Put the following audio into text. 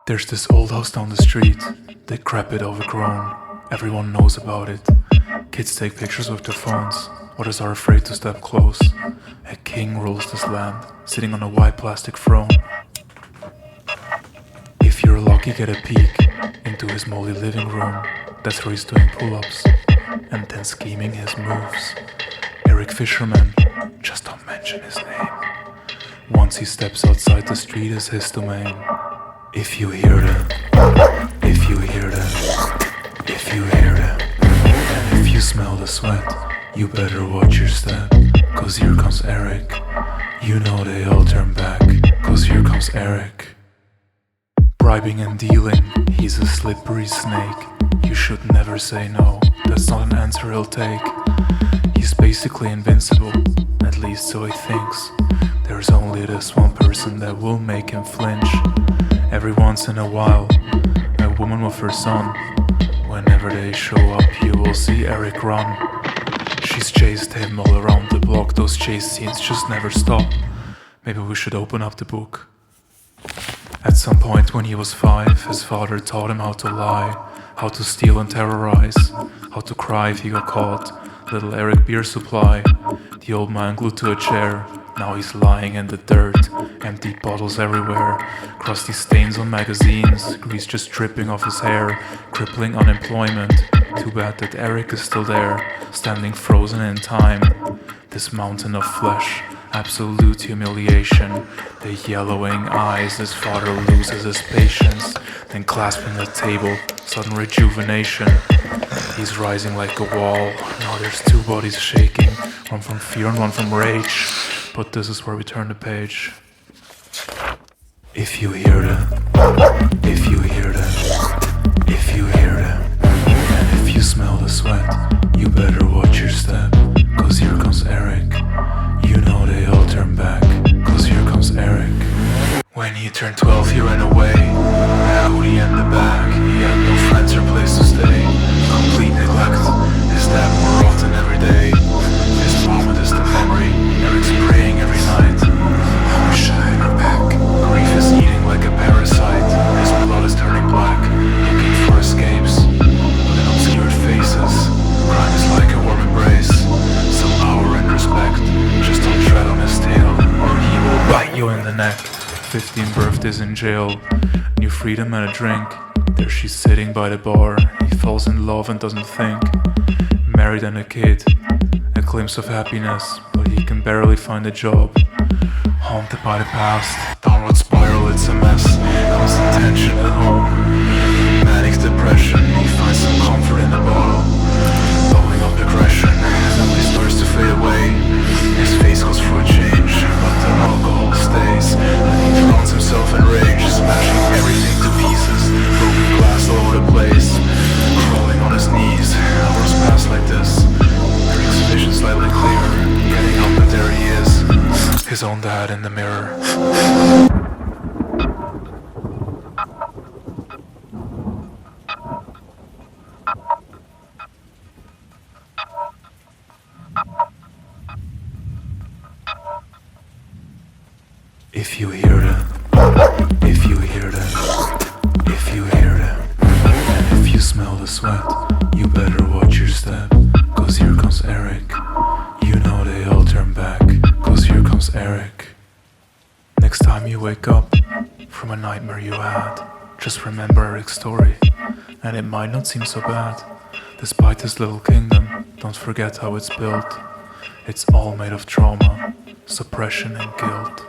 There's this old house down the street, decrepit, overgrown. Everyone knows about it. Kids take pictures with their phones. Others are afraid to step close. A king rules this land, sitting on a white plastic throne. If you're lucky, get a peek into his moldy living room. That's where he's doing pull-ups and then scheming his moves. Eric Fisherman, just don't mention his name. Once he steps outside, the street is his domain. If you hear that, if you hear that, if you hear that, and if you smell the sweat, you better watch your step, cause here comes Eric. You know they all turn back, cause here comes Eric. Bribing and dealing, he's a slippery snake. You should never say no, that's not an answer he'll take. He's basically invincible, at least so he thinks. There's only this one person that will make him flinch. Every once in a while, a woman with her son. Whenever they show up, you will see Eric run. She's chased him all around the block, those chase scenes just never stop. Maybe we should open up the book. At some point when he was 5, his father taught him how to lie, how to steal and terrorize, how to cry if he got caught. Little Eric beer supply, the old man glued to a chair. Now he's lying in the dirt, empty bottles everywhere, crusty stains on magazines, grease just dripping off his hair, crippling unemployment. Too bad that Eric is still there, standing frozen in time. This mountain of flesh, absolute humiliation. The yellowing eyes, his father loses his patience. Then clasping the table, sudden rejuvenation. He's rising like a wall, now there's 2 bodies shaking, one from fear and one from rage. But this is where we turn the page. If you hear that, if you hear that, if you hear that, and if you smell the sweat, you better watch your step, cause here comes Eric. You know they all turn back, cause here comes Eric. When he turned 12 he ran away, Audi in the back, he had no friends or place to stay. Complete neglect, his dad more often every day. His mom is the memory, Eric's praying every night. I wish I had her back. Grief is eating like a parasite, his blood is turning black, looking for escapes, in obscured faces. Crime is like a warm embrace, some power and respect, just don't tread on his tail, or he will bite you in the neck. 15 birthdays in jail, new freedom and a drink. There she's sitting by the bar, he falls in love and doesn't think. Married and a kid, a glimpse of happiness, but he can barely find a job. Haunted by the past, downward spiral, it's a mess. Constant tension at home, manic depression. He finds some comfort in a bottle, bubbling up aggression. Memory starts to fade away, his face goes for a change, but the alcohol stays. And he drowns himself in rage, smashing everything to pieces. Broken glass all over the place, crawling on his knees. Hours pass like this, Eric's vision slightly clearer. Getting up and there he is, his own dad in the mirror. If you hear that, if you hear that, if you hear that, and if you smell the sweat, you better watch your step, cause here comes Eric. You know they all turn back, cause here comes Eric. Next time you wake up from a nightmare you had, just remember Eric's story, and it might not seem so bad. Despite his little kingdom, don't forget how it's built. It's all made of trauma, suppression and guilt.